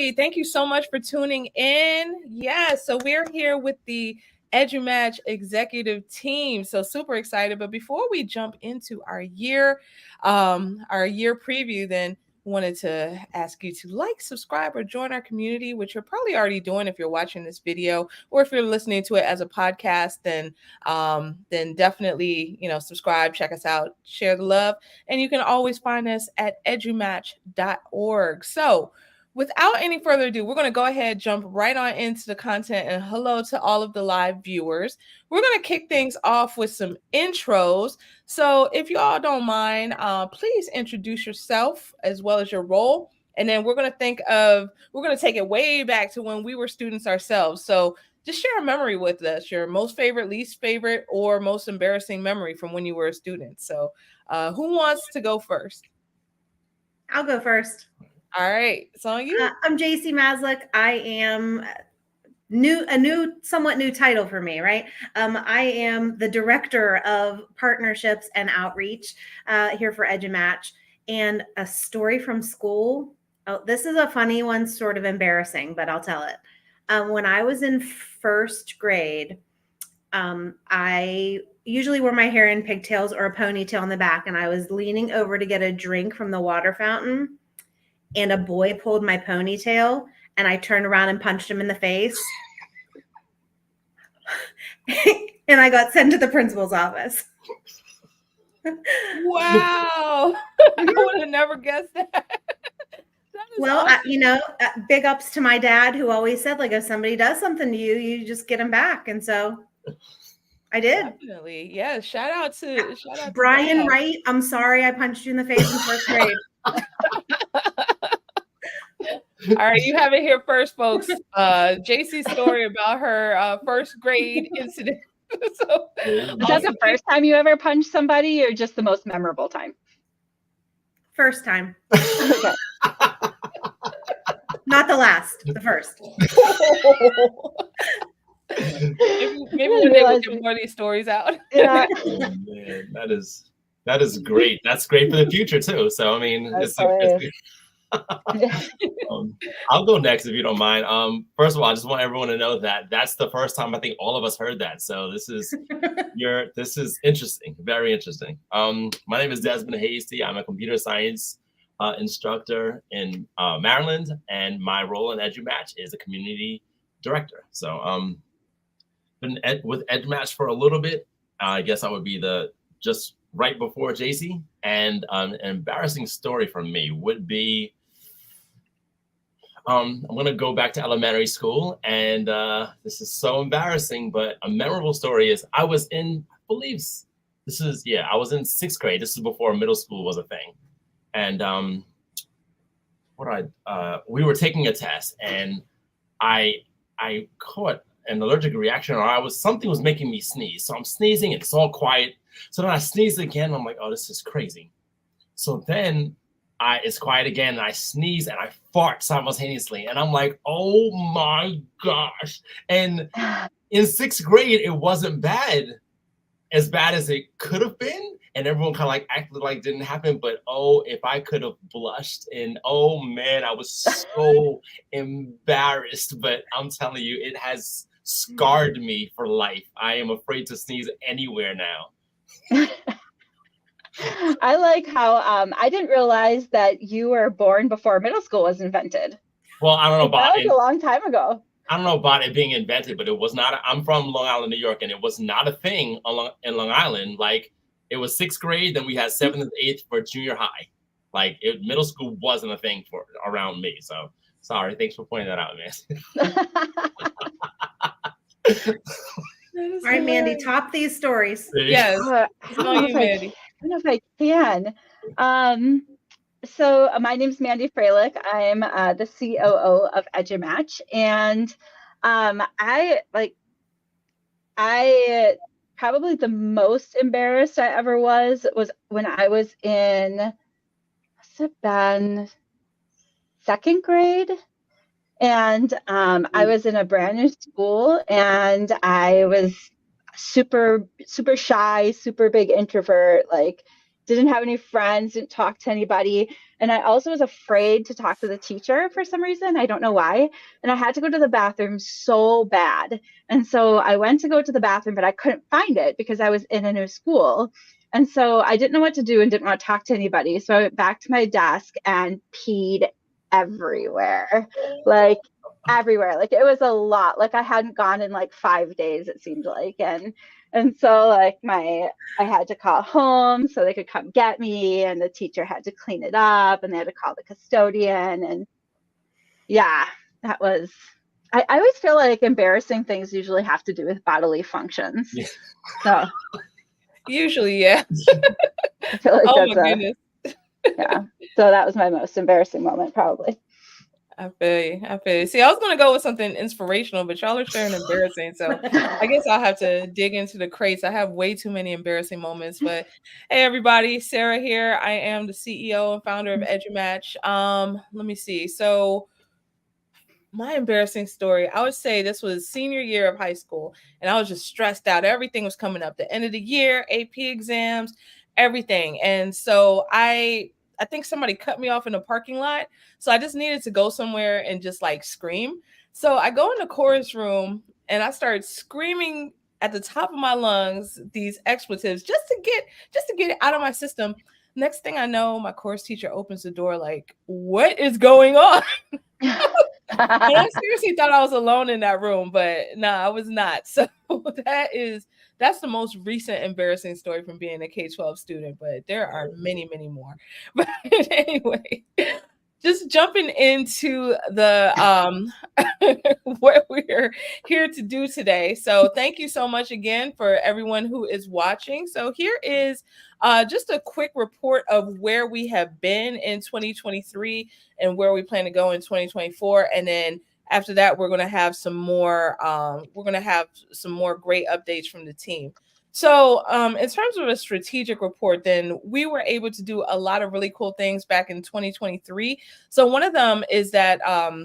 everybody. Thank you so much for tuning in. Yes, so we're here with the EduMatch Executive Team. So super excited. But before we jump into our year preview, then wanted to ask you to like, subscribe, or join our community, which you're probably already doing if you're watching this video, or if you're listening to it as a podcast, then definitely, subscribe, check us out, share the love. And you can always find us at edumatch.org. So without any further ado, we're going to go ahead, jump right on into the content, and hello to all of the live viewers. We're going to kick things off with some intros. So if you all don't mind, please introduce yourself as well as your role. And then we're going to take it way back to when we were students ourselves. So just share a memory with us, your most favorite, least favorite, or most embarrassing memory from when you were a student. So who wants to go first? I'll go first. All right, it's on you. I'm Jacie Maslyk. I am somewhat new title for me, right? I am the director of partnerships and outreach here for EduMatch. And a story from school. Oh, this is a funny one, sort of embarrassing, but I'll tell it. When I was in first grade, I usually wore my hair in pigtails or a ponytail in the back, and I was leaning over to get a drink from the water fountain. And a boy pulled my ponytail, and I turned around and punched him in the face. And I got sent to the principal's office. Wow. I would have never guessed that. Well, awesome. Big ups to my dad, who always said, like, if somebody does something to you, you just get them back. And so I did. Definitely. Yeah. Shout out to Brian Wright. I'm sorry I punched you in the face in first grade. All right, you have it here first, folks. Jacie's story about her first grade incident. So, is that the first time you ever punched somebody, or just the most memorable time? First time. Okay. Not the last, the first. Maybe one day we'll get more of these stories out. Yeah. Oh, man, that is great. That's great for the future too. So I mean, I'll go next if you don't mind. First of all, I just want everyone to know that that's the first time I think all of us heard that. So this is interesting, very interesting. My name is Desmond Hasty. I'm a computer science instructor in Maryland, and my role in EduMatch is a community director. So been with EduMatch for a little bit. I guess I would be just right before Jacie. And an embarrassing story from me would be, I'm going to go back to elementary school, and this is so embarrassing, but a memorable story is I was in, I was in sixth grade. This is before middle school was a thing. And we were taking a test, and I caught an allergic reaction, or something was making me sneeze. So I'm sneezing, and it's all quiet. So then I sneeze again. And I'm like, oh, this is crazy. So then it's quiet again, and I sneeze and I fart simultaneously. And I'm like, oh my gosh. And in sixth grade, it wasn't as bad as it could have been. And everyone kind of like acted like it didn't happen. But if I could have blushed, and oh man, I was so embarrassed. But I'm telling you, it has scarred me for life. I am afraid to sneeze anywhere now. I like how I didn't realize that you were born before middle school was invented. Well, I don't know about that was a long time ago. I don't know about it being invented, but it was not. I'm from Long Island, New York, and it was not a thing in Long Island. Like, it was sixth grade, then we had seventh and eighth for junior high. Like, middle school wasn't a thing around me. So sorry. Thanks for pointing that out, man. All right, Mandy, top these stories. Yes. I don't know if I can. So my name is Mandy Froehlich. I'm the COO of EduMatch, and I probably the most embarrassed I ever was when I was in, must have been second grade. And I was in a brand new school, and I was super, super shy, super big introvert, like didn't have any friends, didn't talk to anybody. And I also was afraid to talk to the teacher for some reason. I don't know why. And I had to go to the bathroom so bad. And so I went to go to the bathroom, but I couldn't find it because I was in a new school. And so I didn't know what to do and didn't want to talk to anybody. So I went back to my desk and peed everywhere, like everywhere. Like it was a lot. Like I hadn't gone in like 5 days, it seemed like. And so like I had to call home so they could come get me, and the teacher had to clean it up, and they had to call the custodian. And yeah, that was, I always feel like embarrassing things usually have to do with bodily functions. Yeah. So Usually, yeah. I feel like Oh that's my goodness. yeah. So that was my most embarrassing moment, probably. I feel you. See, I was gonna go with something inspirational, but y'all are sharing embarrassing. So I guess I'll have to dig into the crates. I have way too many embarrassing moments. But hey, everybody, Sarah here. I am the CEO and founder of EduMatch. Let me see. So my embarrassing story, I would say this was senior year of high school, and I was just stressed out. Everything was coming up, the end of the year, AP exams, everything. And so I think somebody cut me off in the parking lot. So I just needed to go somewhere and just like scream. So I go in the chorus room and I started screaming at the top of my lungs these expletives just to get it out of my system. Next thing I know, my chorus teacher opens the door like, "What is going on?" And I seriously thought I was alone in that room, but no, I was not. So that's the most recent embarrassing story from being a K-12 student, but there are many, many more. But anyway, just jumping into the what we're here to do today. So thank you so much again for everyone who is watching. So here is just a quick report of where we have been in 2023 and where we plan to go in 2024. And then after that, we're going to have some more great updates from the team. So in terms of a strategic report, then we were able to do a lot of really cool things back in 2023. So one of them is that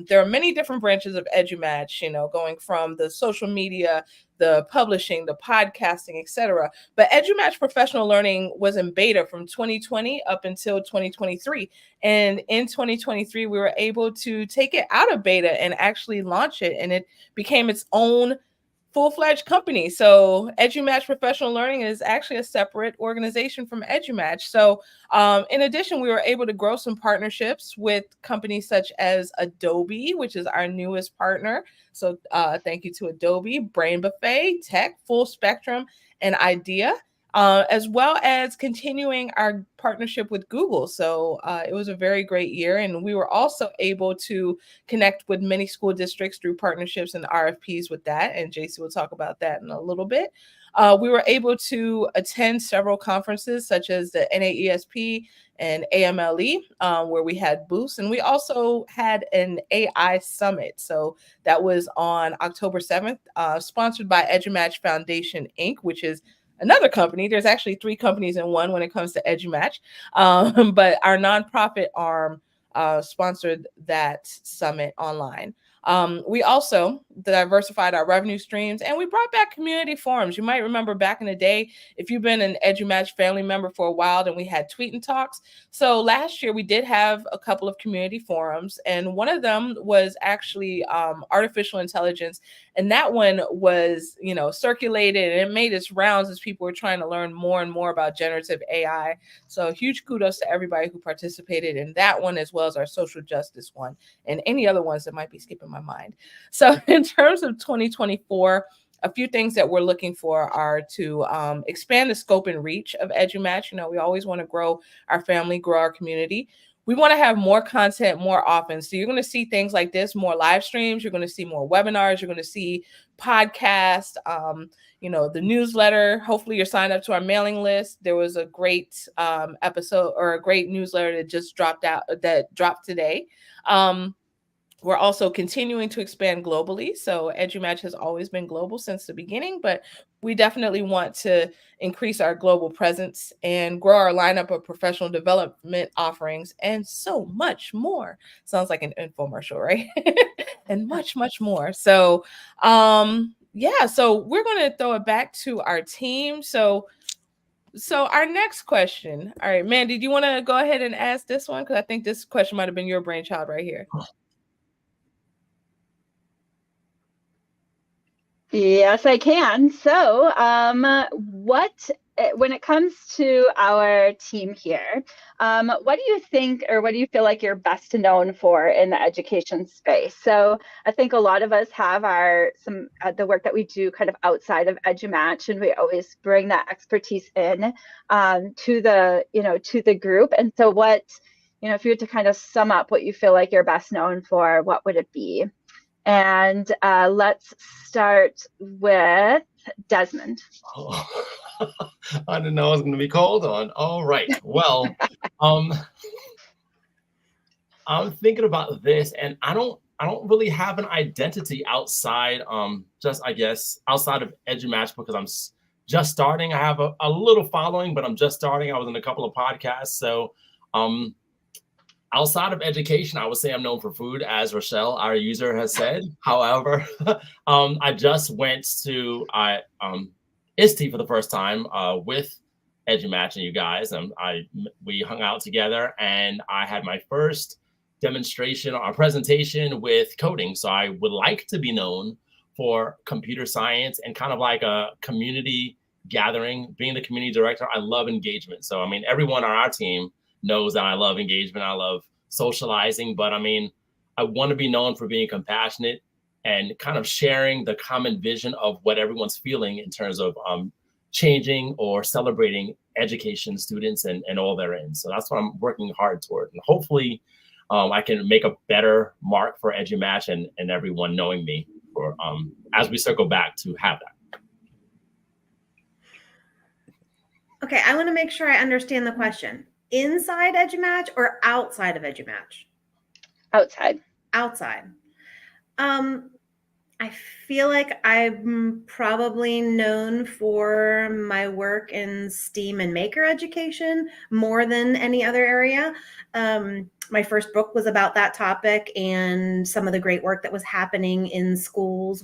there are many different branches of EduMatch, going from the social media, the publishing, the podcasting, etc. But EduMatch Professional Learning was in beta from 2020 up until 2023. And in 2023, we were able to take it out of beta and actually launch it. And it became its own full-fledged company. So EduMatch Professional Learning is actually a separate organization from EduMatch. So in addition, we were able to grow some partnerships with companies such as Adobe, which is our newest partner. So thank you to Adobe, Brain Buffet, Tech, Full Spectrum, and Idea. As well as continuing our partnership with Google. So it was a very great year. And we were also able to connect with many school districts through partnerships and RFPs with that. And Jacie will talk about that in a little bit. We were able to attend several conferences such as the NAESP and AMLE, where we had booths. And we also had an AI summit. So that was on October 7th, sponsored by EduMatch Foundation, Inc., which is another company. There's actually 3 companies in one when it comes to EduMatch. But our nonprofit arm sponsored that summit online. We also diversified our revenue streams, and we brought back community forums. You might remember back in the day, if you've been an EduMatch family member for a while, then we had tweet and talks. So last year we did have a couple of community forums, and one of them was actually artificial intelligence. And that one was, circulated, and it made its rounds as people were trying to learn more and more about generative AI. So huge kudos to everybody who participated in that one, as well as our social justice one and any other ones that might be skipping my mind. So in terms of 2024, a few things that we're looking for are to expand the scope and reach of EduMatch. We always want to grow our family, grow our community. We want to have more content more often. So you're going to see things like this, more live streams. You're going to see more webinars. You're going to see podcasts, the newsletter. Hopefully you're signed up to our mailing list. There was a great episode or a great newsletter that just dropped today. We're also continuing to expand globally. So EduMatch has always been global since the beginning, but we definitely want to increase our global presence and grow our lineup of professional development offerings and so much more. Sounds like an infomercial, right? And much, much more. So, so we're going to throw it back to our team. So So our next question. All right, Mandy, do you want to go ahead and ask this one? Because I think this question might have been your brainchild right here. Yes, I can. So, when it comes to our team here, what do you think, or what do you feel like you're best known for in the education space? So, I think a lot of us have the work that we do kind of outside of EduMatch, and we always bring that expertise in to the group. And so, if you were to kind of sum up what you feel like you're best known for, what would it be? And let's start with Desmond. Oh, I didn't know I was going to be called on. All right. Well, I'm thinking about this, and I don't really have an identity outside, just I guess outside of EduMatch, because I'm just starting. I have a little following, but I'm just starting. I was in a couple of podcasts, so outside of education, I would say I'm known for food, as Rochelle, our user, has said. However, I just went to ISTE for the first time with EduMatch and you guys. We hung out together, and I had my first demonstration or presentation with coding. So I would like to be known for computer science and kind of like a community gathering. Being the community director, I love engagement. So, I mean, everyone on our team knows that I love engagement. I love socializing, but I mean, I want to be known for being compassionate and kind of sharing the common vision of what everyone's feeling in terms of changing or celebrating education students and all they're in. So that's what I'm working hard toward. And hopefully I can make a better mark for EduMatch and everyone knowing me for as we circle back to have that. Okay, I want to make sure I understand the question. Inside EduMatch or outside of EduMatch? Outside. Outside. I feel like I'm probably known for my work in STEAM and maker education more than any other area. My first book was about that topic and some of the great work that was happening in schools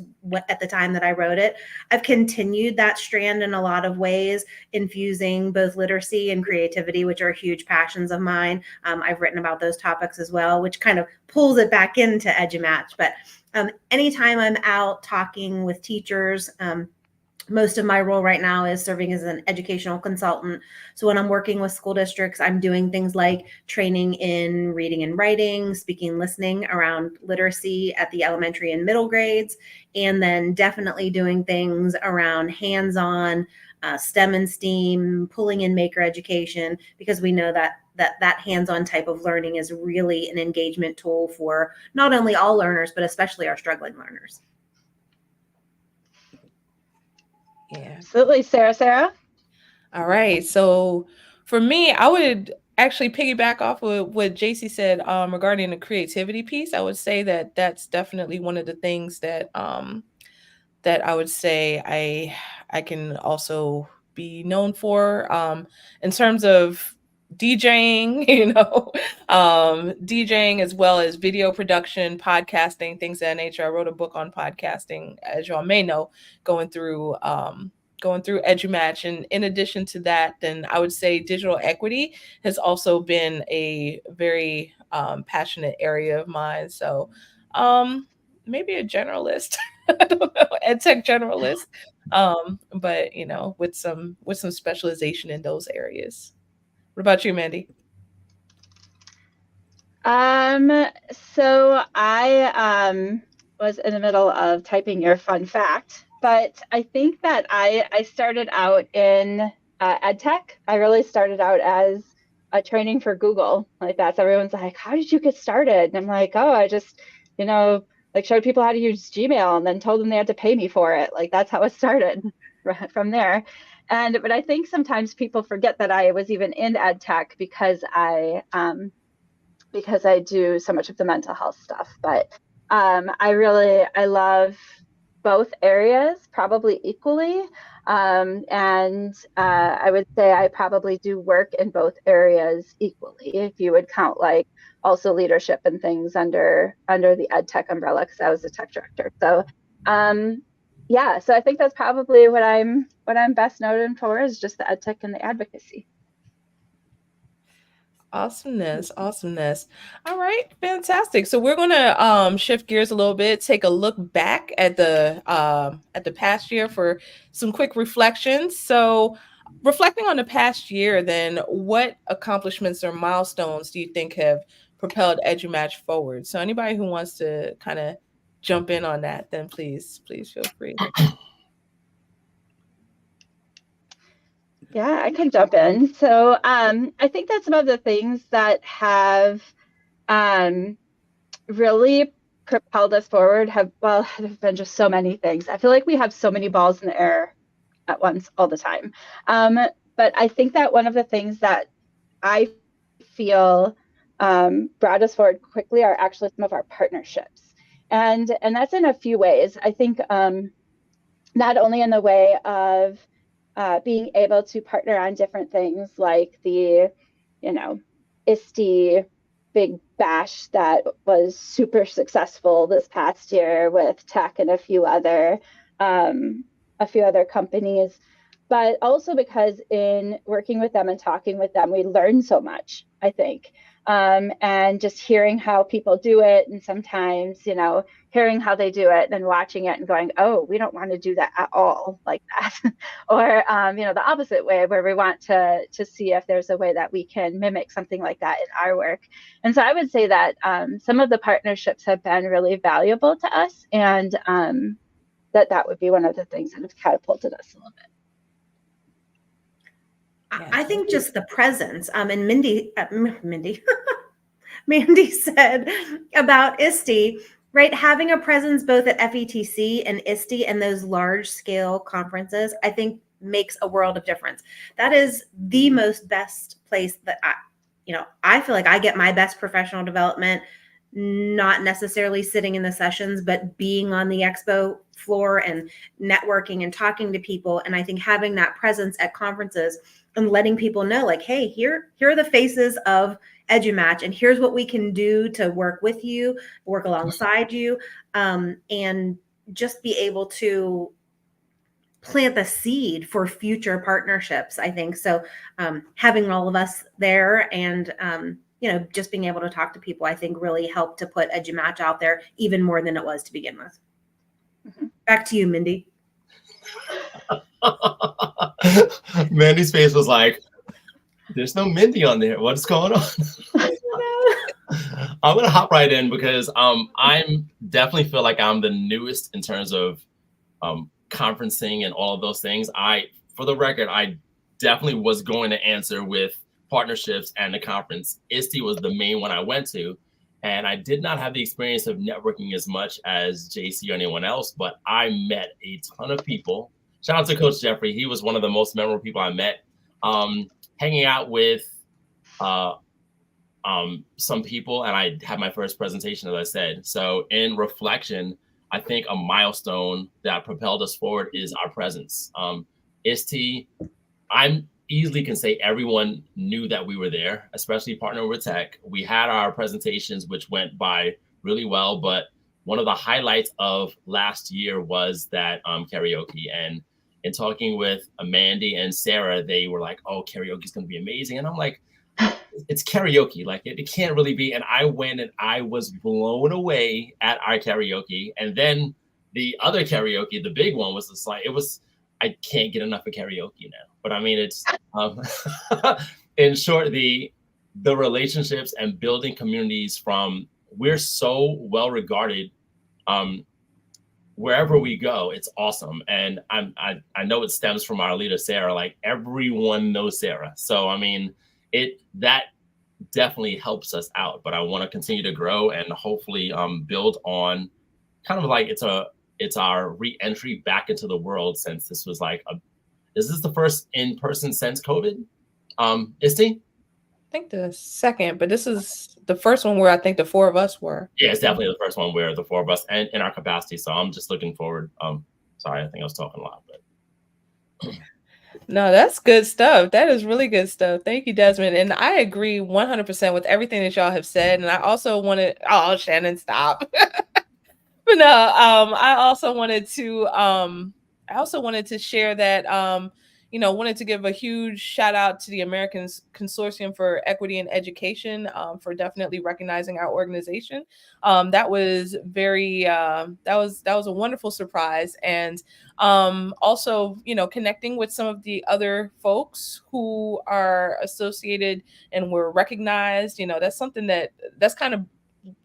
at the time that I wrote it. I've continued that strand in a lot of ways, infusing both literacy and creativity, which are huge passions of mine. I've written about those topics as well, which kind of pulls it back into EduMatch. But anytime I'm out talking with teachers, most of my role right now is serving as an educational consultant. So when I'm working with school districts, I'm doing things like training in reading and writing, speaking, listening around literacy at the elementary and middle grades, and then definitely doing things around hands-on STEM and STEAM, pulling in maker education, because we know that hands-on type of learning is really an engagement tool for not only all learners, but especially our struggling learners. Yeah, absolutely. Sarah. All right. So for me, I would actually piggyback off of what Jacie said regarding the creativity piece. I would say that that's definitely one of the things that that I would say I can also be known for in terms of DJing, DJing as well as video production, podcasting, things of that nature. I wrote a book on podcasting, as y'all may know, going through EduMatch. And in addition to that, then I would say digital equity has also been a very passionate area of mine. So maybe a generalist. I don't know, ed tech generalist. But with some specialization in those areas. What about you, Mandy? So I was in the middle of typing your fun fact, but I think that I started out in ed tech. I really started out as a training for Google. Like that's everyone's like, how did you get started? And I'm like, oh, I just, like showed people how to use Gmail and then told them they had to pay me for it. Like that's how it started from there. But I think sometimes people forget that I was even in ed tech because I do so much of the mental health stuff. But I love both areas probably equally. And I would say I probably do work in both areas equally, if you would count like also leadership and things under the ed tech umbrella, because I was a tech director. So yeah, so I think that's probably what I'm best known for, is just the ed tech and the advocacy. Awesomeness. All right, fantastic. So we're gonna shift gears a little bit, take a look back at the past year for some quick reflections. So reflecting on the past year, then what accomplishments or milestones do you think have propelled EduMatch forward? So anybody who wants to kind of jump in on that, then please feel free. Yeah, I can jump in. So I think that some of the things that have really propelled us forward have been just so many things. I feel like we have so many balls in the air at once all the time. But I think that one of the things that I feel brought us forward quickly are actually some of our partnerships. And that's in a few ways. I think not only in the way of being able to partner on different things like the, ISTE big bash that was super successful this past year with tech and a few other companies, but also because in working with them and talking with them, we learned so much, I think. And just hearing how people do it, and sometimes, hearing how they do it and watching it and going, oh, we don't want to do that at all like that. Or, the opposite way, where we want to see if there's a way that we can mimic something like that in our work. And so I would say that some of the partnerships have been really valuable to us, and that would be one of the things that have catapulted us a little bit. I think just the presence. And Mandy Mandy said about ISTE, right? Having a presence both at FETC and ISTE and those large scale conferences, I think makes a world of difference. That is the most best place that I feel like I get my best professional development, not necessarily sitting in the sessions, but being on the expo floor and networking and talking to people. And I think having that presence at conferences and letting people know, like, hey, here are the faces of EduMatch, and here's what we can do to work with you, work alongside you, and just be able to plant the seed for future partnerships, I think. So having all of us there and, just being able to talk to people, I think really helped to put EduMatch out there even more than it was to begin with. Mm-hmm. Back to you, Mindy. Mandy's face was like, there's no Mindy on there. What's going on? I'm going to hop right in because I'm definitely feel like I'm the newest in terms of conferencing and all of those things. For the record, I definitely was going to answer with partnerships and the conference. ISTE was the main one I went to. And I did not have the experience of networking as much as Jacie or anyone else, but I met a ton of people. Shout out to Coach Jeffrey. He was one of the most memorable people I met. Hanging out with some people, and I had my first presentation, as I said. So in reflection, I think a milestone that propelled us forward is our presence. ISTE, I'm easily can say everyone knew that we were there, especially partnering with tech. We had our presentations, which went by really well, but one of the highlights of last year was that karaoke. And in talking with Mandy and Sarah, they were like, oh, karaoke is going to be amazing. And I'm like, it's karaoke. Like it can't really be. And I went and I was blown away at our karaoke. And then the other karaoke, the big one, was just like, I can't get enough of karaoke now. But I mean, it's in short, the relationships and building communities from, we're so well regarded wherever we go. It's awesome. And I know it stems from our leader, Sarah. Like everyone knows Sarah. So, I mean, that definitely helps us out, but I want to continue to grow and hopefully build on kind of like it's our re-entry back into the world, since this was like is this the first in-person since COVID? ISTE? I think the second, but this is the first one where I think the four of us were. Yeah, it's definitely the first one where the four of us and in our capacity. So I'm just looking forward. Sorry, I think I was talking a lot, but no, that's good stuff. That is really good stuff. Thank you, Desmond. And I agree 100% with everything that y'all have said. And I also wanted, Shannon, stop. But no, I also wanted to share that wanted to give a huge shout out to the American Consortium for Equity in Education for definitely recognizing our organization. That was that was a wonderful surprise, and also connecting with some of the other folks who are associated and were recognized. That's something that's kind of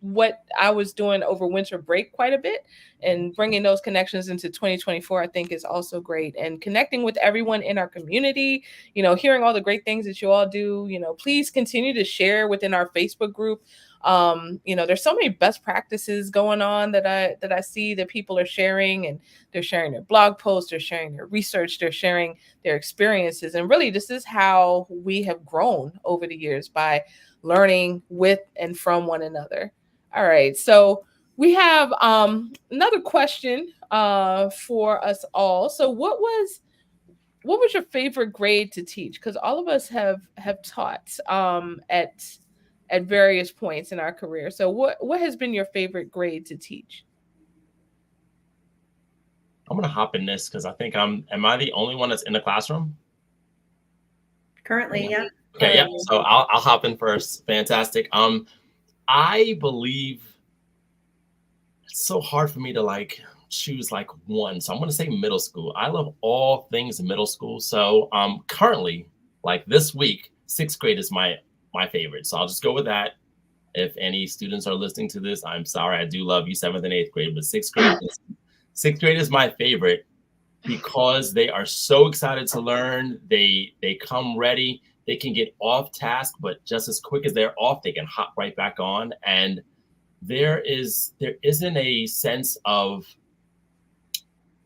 what I was doing over winter break quite a bit, and bringing those connections into 2024, I think is also great. And connecting with everyone in our community, hearing all the great things that you all do, please continue to share within our Facebook group. There's so many best practices going on that I see that people are sharing, and they're sharing their blog posts, they're sharing their research, they're sharing their experiences. And really, this is how we have grown over the years, by learning with and from one another. All right. So we have another question for us all. So what was your favorite grade to teach? Because all of us have taught at various points in our career. So what has been your favorite grade to teach? I'm gonna hop in this because I think am I the only one that's in the classroom? Currently, yeah. Okay, yeah. So I'll hop in first. Fantastic. I believe it's so hard for me to choose one. So I'm gonna say middle school. I love all things middle school. So currently, this week, 6th grade is my favorite. So I'll just go with that. If any students are listening to this, I'm sorry. I do love you, 7th and 8th grade, but 6th grade is my favorite because they are so excited to learn. They come ready. They can get off task, but just as quick as they're off, they can hop right back on. And there isn't a sense of,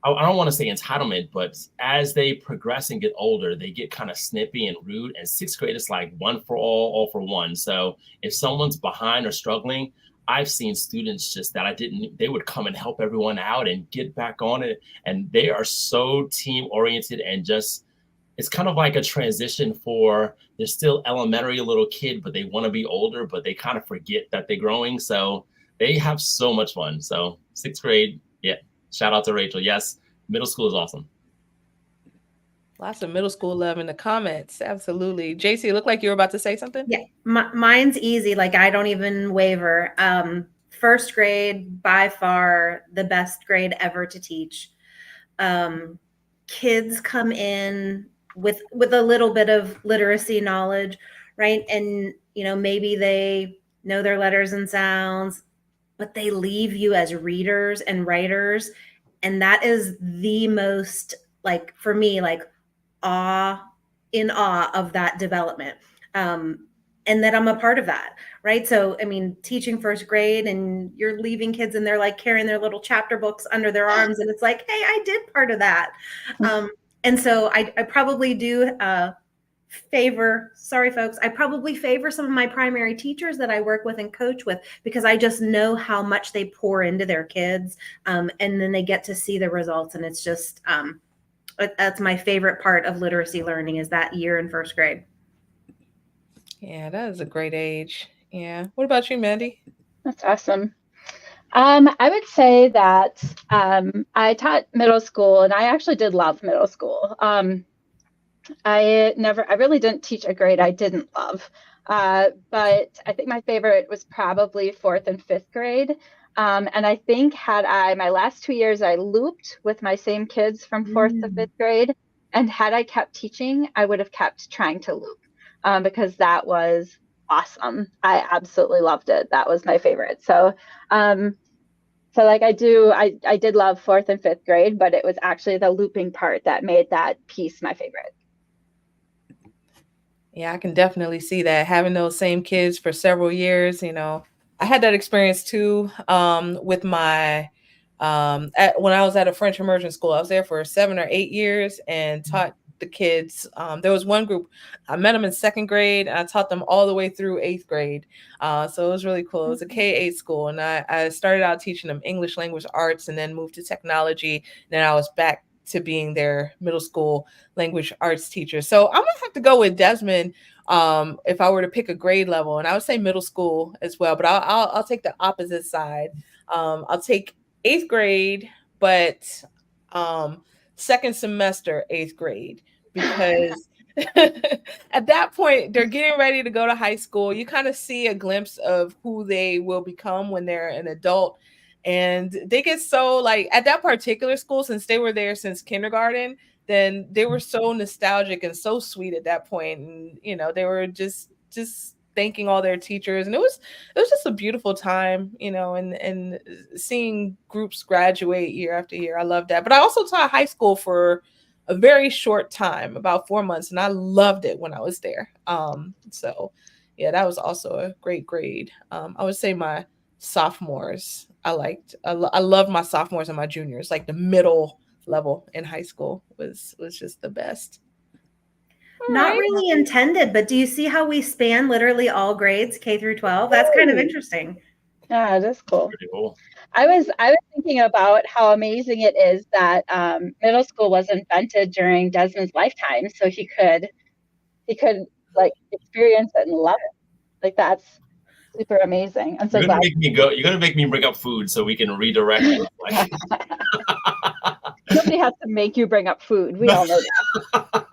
I don't want to say entitlement, but as they progress and get older, they get kind of snippy and rude. And 6th grade is like one for all for one. So if someone's behind or struggling, I've seen students just that they would come and help everyone out and get back on it. And they are so team oriented, and just, it's kind of like a transition they're still elementary, a little kid, but they want to be older, but they kind of forget that they're growing. So they have so much fun. So 6th grade, yeah. Shout out to Rachel. Yes, middle school is awesome. Lots of middle school love in the comments. Absolutely. Jacie, it looked like you were about to say something. Yeah, mine's easy. I don't even waver. 1st grade, by far the best grade ever to teach. Kids come in with a little bit of literacy knowledge, right? And maybe they know their letters and sounds, but they leave you as readers and writers. And that is the most, for me, in awe of that development. And that I'm a part of that, right? So, teaching 1st grade, and you're leaving kids and they're carrying their little chapter books under their arms. And it's like, hey, I did part of that. And so I probably do sorry folks, I probably favor some of my primary teachers that I work with and coach with, because I just know how much they pour into their kids, and then they get to see the results. And it's just that's my favorite part of literacy learning, is that year in 1st grade. Yeah, that is a great age. Yeah. What about you, Mandy? That's awesome. I would say that I taught middle school, and I actually did love middle school. I really didn't teach a grade I didn't love. But I think my favorite was probably 4th and 5th grade. And I think my last 2 years, I looped with my same kids from 4th to 5th grade. And had I kept teaching, I would have kept trying to loop, because that was awesome. I absolutely loved it. That was my favorite. So, I did love 4th and 5th grade, but it was actually the looping part that made that piece my favorite. Yeah, I can definitely see that, having those same kids for several years. I had that experience too, with my when I was at a French immersion school. I was there for 7 or 8 years and taught the kids. There was one group, I met them in 2nd grade, and I taught them all the way through 8th grade. So it was really cool. It was a K-8 school, and I started out teaching them English language arts, and then moved to technology. And then I was back to being their middle school language arts teacher. So I'm gonna have to go with Desmond if I were to pick a grade level, and I would say middle school as well. But I'll take the opposite side. I'll take 8th grade, but second semester 8th grade, because at that point they're getting ready to go to high school. You kind of see a glimpse of who they will become when they're an adult. And they get so, like, at that particular school, since they were there since kindergarten, then they were so nostalgic and so sweet at that point. And, you know, they were just thanking all their teachers. And it was just a beautiful time, you know, and seeing groups graduate year after year. I love that. But I also taught high school for a very short time, about 4 months, and I loved it when I was there. So yeah, that was also a great grade. I would say my sophomores, I loved my sophomores and my juniors. Like the middle level in high school was just the best. Not really intended, but do you see how we span literally all grades, K through 12? That's kind of interesting. Yeah, that's cool. Pretty cool. I was thinking about how amazing it is that middle school was invented during Desmond's lifetime, so he could like experience it and love it. Like, that's super amazing. I'm so You're glad. You're gonna make me bring up food so we can redirect. Nobody has to make you bring up food. We all know that.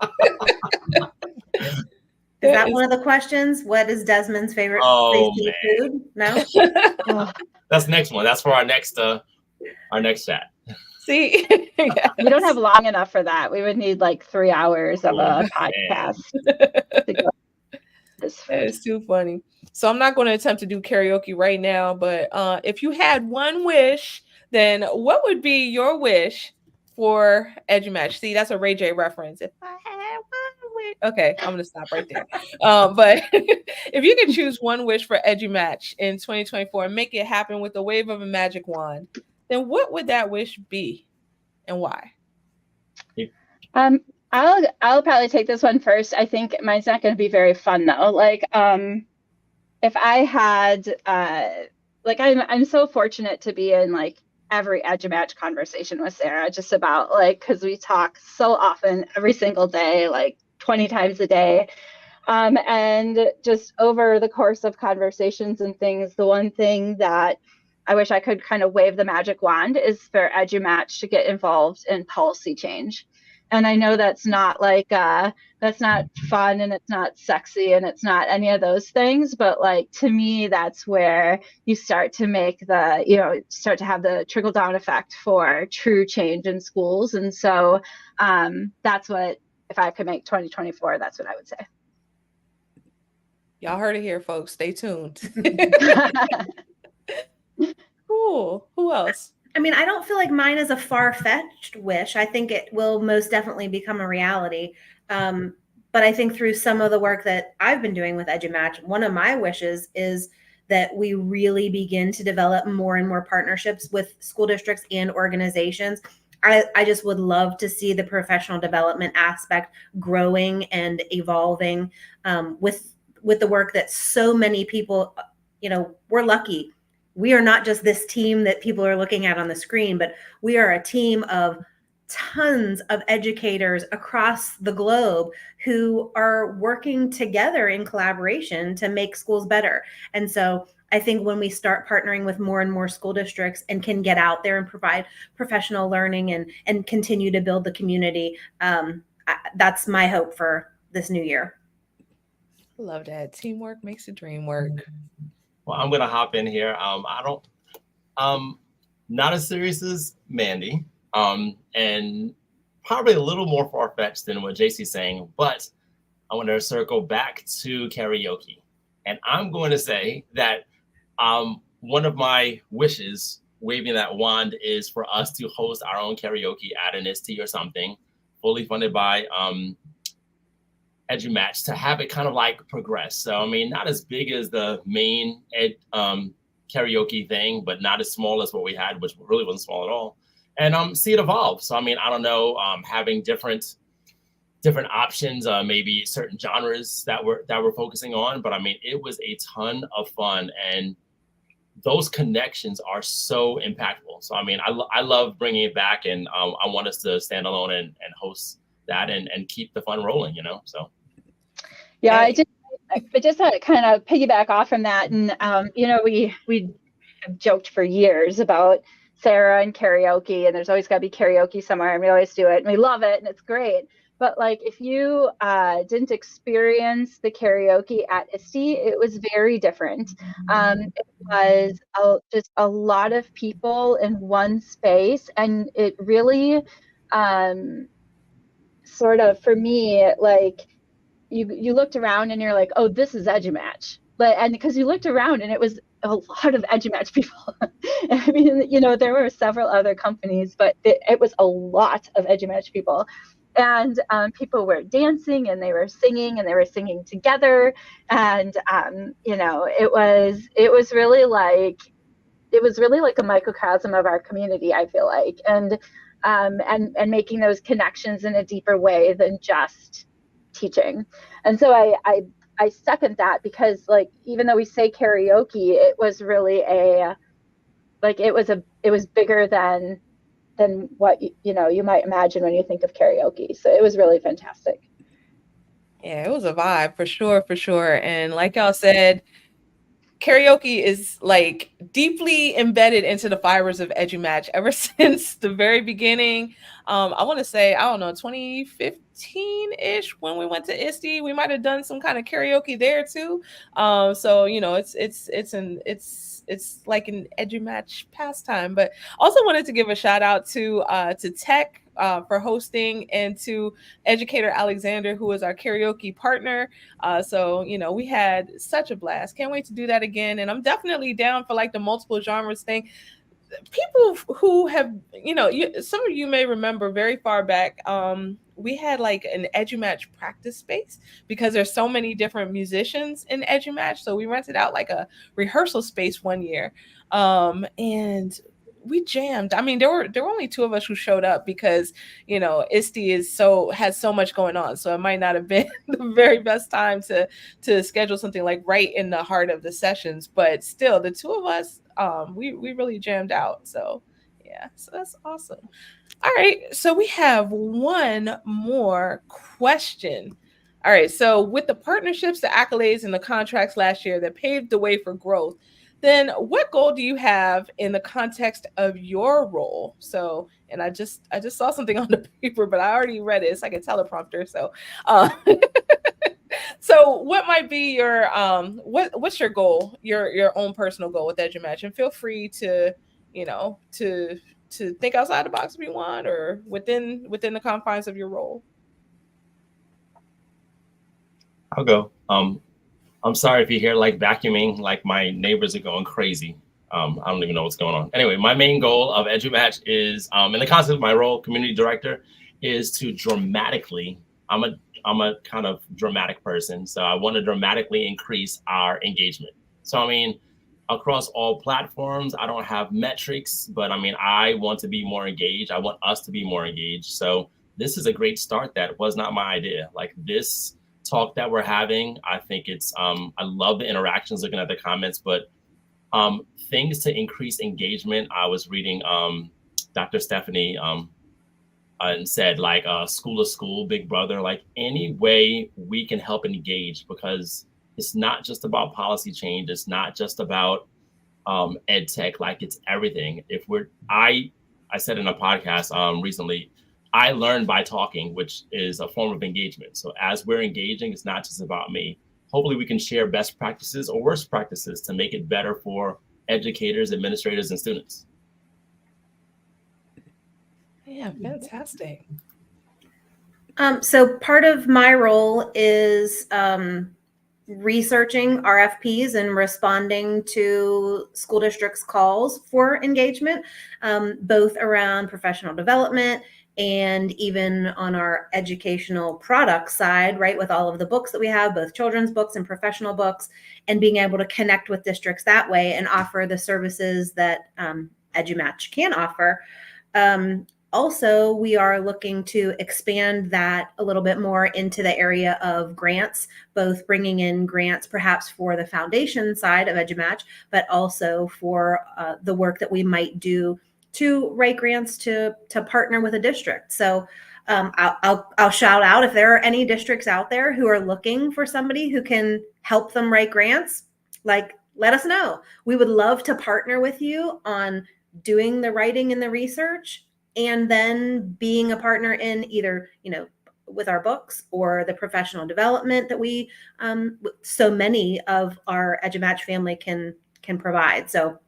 Is that one of the questions? What is Desmond's favorite place to eat food? No? That's the next one. That's for our next chat. See, yes. We don't have long enough for that. We would need like 3 hours of a podcast. It's too funny. So I'm not going to attempt to do karaoke right now, but if you had one wish, then what would be your wish for EduMatch? See, that's a Ray J reference. If I had one wish. Okay, I'm going to stop right there. But if you could choose one wish for EduMatch in 2024 and make it happen with the wave of a magic wand, then what would that wish be and why? I'll probably take this one first. I think mine's not going to be very fun though. Like, if I had, like, I'm so fortunate to be in like every EduMatch conversation with Sarah, just about like, because we talk so often every single day, like 20 times a day. And just over the course of conversations and things, the one thing that I wish I could kind of wave the magic wand is for EduMatch to get involved in policy change. And I know that's not like, that's not fun and it's not sexy and it's not any of those things. But like, to me, that's where you start to make start to have the trickle down effect for true change in schools. And so that's what, if I could make 2024, that's what I would say. Y'all heard it here, folks. Stay tuned. Cool. Who else? I mean, I don't feel like mine is a far-fetched wish. I think it will most definitely become a reality. But I think through some of the work that I've been doing with EduMatch, one of my wishes is that we really begin to develop more and more partnerships with school districts and organizations. I just would love to see the professional development aspect growing and evolving with the work that so many people, we're lucky. We are not just this team that people are looking at on the screen, but we are a team of tons of educators across the globe who are working together in collaboration to make schools better. And so I think when we start partnering with more and more school districts and can get out there and provide professional learning and continue to build the community, that's my hope for this new year. Love that. Teamwork makes the dream work. Well, I'm gonna hop in here. Not as serious as Mandy, and probably a little more far-fetched than what Jacie's saying, but I want to circle back to karaoke. And I'm going to say that one of my wishes, waving that wand, is for us to host our own karaoke at an ISTE or something, fully funded by EduMatch, to have it kind of like progress. So, I mean, not as big as the main karaoke thing, but not as small as what we had, which really wasn't small at all. And see it evolve. So, I mean, I don't know, having different options, maybe certain genres that we're focusing on. But I mean, it was a ton of fun, and those connections are so impactful. So, I mean, I love bringing it back, and I want us to stand alone and host that and keep the fun rolling, so. Yeah, I just had to kind of piggyback off from that. And, we have joked for years about Sarah and karaoke, and there's always got to be karaoke somewhere, and we always do it, and we love it, and it's great. But like, if you didn't experience the karaoke at ISTE, it was very different. It was just a lot of people in one space, and it really sort of, for me, like, you looked around and you're like, oh, this is EduMatch. And because you looked around and it was a lot of EduMatch people. I mean, there were several other companies, but it was a lot of EduMatch people. And people were dancing and they were singing together. And, it was really like a microcosm of our community, I feel like, and making those connections in a deeper way than just teaching. And so I second that, because like, even though we say karaoke, it was really it was bigger than what you might imagine when you think of karaoke. So it was really fantastic. Yeah, it was a vibe for sure. And like y'all said, karaoke is like deeply embedded into the fibers of EduMatch ever since the very beginning. I want to say, I don't know, 2015-ish, when we went to ISTE, we might have done some kind of karaoke there too. So it's like an EduMatch pastime. But also wanted to give a shout out to Tech for hosting, and to Educator Alexander, who is our karaoke partner. So we had such a blast. Can't wait to do that again. And I'm definitely down for like the multiple genres thing. People who have, some of you may remember very far back, we had like an EduMatch practice space, because there's so many different musicians in EduMatch. So we rented out like a rehearsal space one year, and we jammed. I mean, there were only two of us who showed up, because ISTE has so much going on, so it might not have been the very best time to schedule something like right in the heart of the sessions. But still, the two of us, we really jammed out. So yeah, so that's awesome. All right, so we have one more question. All right, so with the partnerships, the accolades, and the contracts last year that paved the way for growth, then what goal do you have in the context of your role? So, and I just saw something on the paper, but I already read it. It's like a teleprompter. So, so what might be your what's your goal, your own personal goal with EduMatch? And feel free to to think outside the box if you want, or within the confines of your role. I'll go. I'm sorry if you hear like vacuuming, like my neighbors are going crazy. I don't even know what's going on. Anyway, my main goal of EduMatch is, in the concept of my role, community director, is to dramatically, I'm a kind of dramatic person, so I want to dramatically increase our engagement. So, I mean, across all platforms, I don't have metrics, but I mean, I want to be more engaged. I want us to be more engaged. So this is a great start. That was not my idea. Like, this talk that we're having, I think it's, I love the interactions, looking at the comments, but things to increase engagement. I was reading Dr. Stephanie and said, like, school to school, big brother, like any way we can help engage, because it's not just about policy change. It's not just about ed tech. Like, it's everything. I said in a podcast recently, I learn by talking, which is a form of engagement. So as we're engaging, it's not just about me. Hopefully we can share best practices or worst practices to make it better for educators, administrators, and students. Yeah, fantastic. So part of my role is researching RFPs and responding to school districts' calls for engagement, both around professional development and even on our educational product side, right, with all of the books that we have, both children's books and professional books, and being able to connect with districts that way and offer the services that EduMatch can offer. Also, we are looking to expand that a little bit more into the area of grants, both bringing in grants perhaps for the foundation side of EduMatch, but also for the work that we might do to write grants to partner with a district. So I'll shout out, if there are any districts out there who are looking for somebody who can help them write grants, like, let us know. We would love to partner with you on doing the writing and the research, and then being a partner in either, with our books or the professional development that we, so many of our EduMatch family can provide. So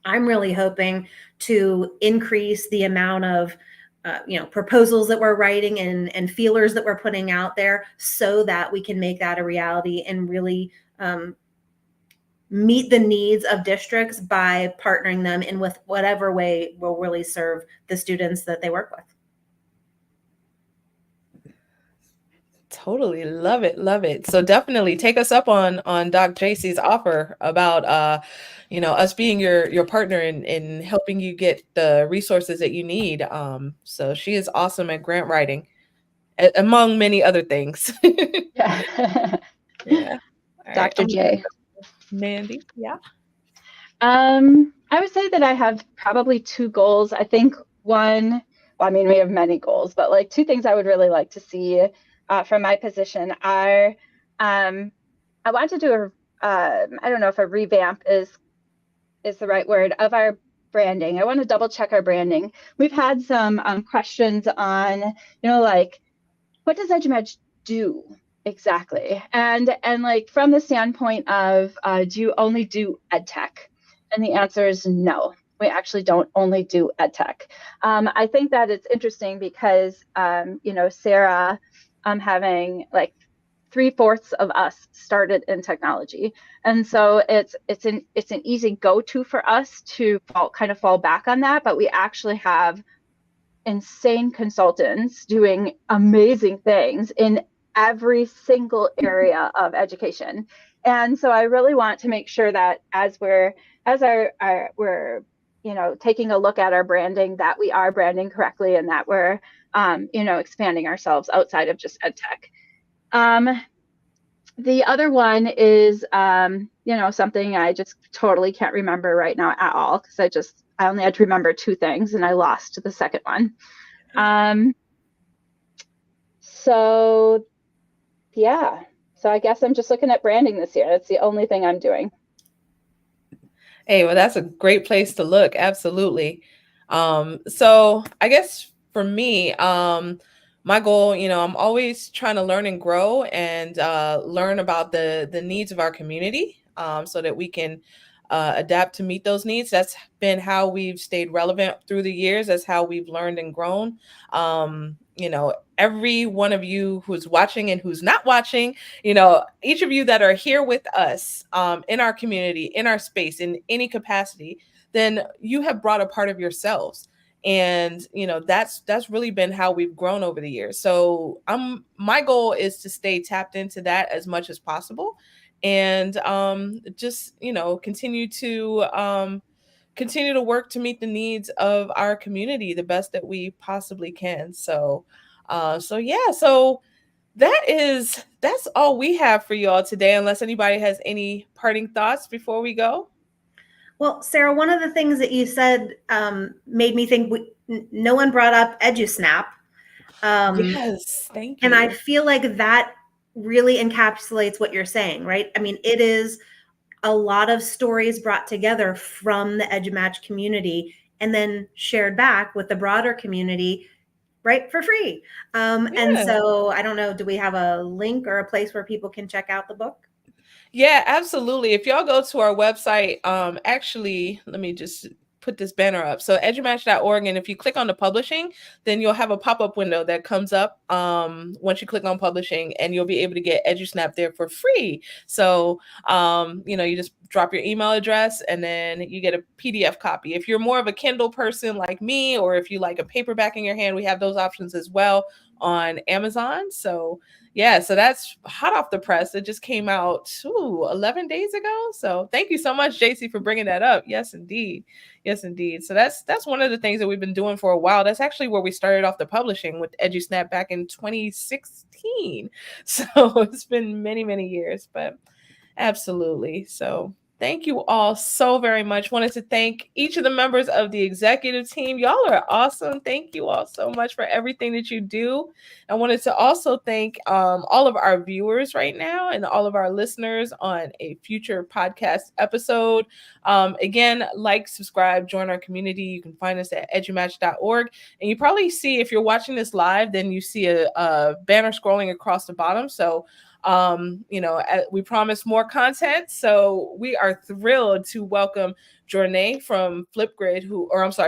I'm really hoping to increase the amount of proposals that we're writing and feelers that we're putting out there, so that we can make that a reality and really meet the needs of districts by partnering them in with whatever way will really serve the students that they work with. Totally love it, love it. So definitely take us up on Doc Jacie's offer about us being your partner in helping you get the resources that you need. So she is awesome at grant writing, among many other things. Yeah. Yeah. All right. Dr. J. Mandy, yeah. I would say that I have probably 2 goals. I think one, well, I mean, we have many goals, but like 2 things I would really like to see from my position are, I want to do I don't know if a revamp is the right word, of our branding. I want to double check our branding. We've had some questions on, like, what does EduMatch do exactly? And like from the standpoint of, do you only do ed tech? And the answer is no. We actually don't only do ed tech. I think that it's interesting because, Sarah, having like 3/4 of us started in technology, and so it's an easy go-to for us to fall back on that. But we actually have insane consultants doing amazing things in every single area of education. And so I really want to make sure that as we're taking a look at our branding, that we are branding correctly, and that we're expanding ourselves outside of just ed tech. The other one is something I just totally can't remember right now at all, because I only had to remember 2 things and I lost the second one. So yeah, so I guess I'm just looking at branding this year. That's the only thing I'm doing. Hey, well, that's a great place to look. Absolutely. So I guess for me, my goal, I'm always trying to learn and grow and learn about the needs of our community, so that we can adapt to meet those needs. That's been how we've stayed relevant through the years. That's how we've learned and grown. Every one of you who's watching and who's not watching, each of you that are here with us, in our community, in our space, in any capacity, then you have brought a part of yourselves. And that's really been how we've grown over the years. So my goal is to stay tapped into that as much as possible, and just continue to work to meet the needs of our community the best that we possibly can. So that's all we have for you all today, unless anybody has any parting thoughts before we go. Well, Sarah, one of the things that you said made me think no one brought up EduSnap. Yes, thank you. And I feel like that really encapsulates what you're saying, right? I mean, it is a lot of stories brought together from the EduMatch community and then shared back with the broader community, right, for free. And so I don't know, do we have a link or a place where people can check out the book? Yeah, absolutely. If y'all go to our website, actually, let me just put this banner up. So edumatch.org, and if you click on the publishing, then you'll have a pop-up window that comes up once you click on publishing, and you'll be able to get EduSnap there for free. So you just drop your email address and then you get a PDF copy. If you're more of a Kindle person like me, or if you like a paperback in your hand, we have those options as well on Amazon. So yeah, so that's hot off the press. It just came out 11 days ago. So thank you so much, Jacie, for bringing that up. Yes, indeed. Yes, indeed. So that's one of the things that we've been doing for a while. That's actually where we started off the publishing with EduSnap back in 2016. So it's been many, many years, but absolutely. So Thank you all so very much. Wanted to thank each of the members of the executive team. Y'all are awesome. Thank you all so much for everything that you do. I wanted to also thank all of our viewers right now and all of our listeners on a future podcast episode. Again, like, subscribe, join our community. You can find us at edumatch.org. And you probably see, if you're watching this live, then you see a banner scrolling across the bottom. So we promise more content. So we are thrilled to welcome Jornay from Flipgrid,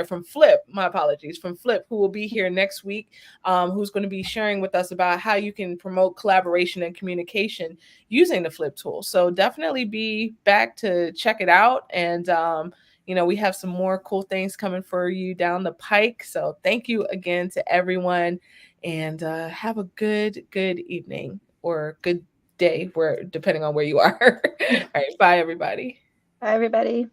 from Flip, my apologies, from Flip, who will be here next week, who's going to be sharing with us about how you can promote collaboration and communication using the Flip tool. So definitely be back to check it out. And, we have some more cool things coming for you down the pike. So thank you again to everyone, and have a good evening or good day, depending on where you are. All right. Bye, everybody. Bye, everybody.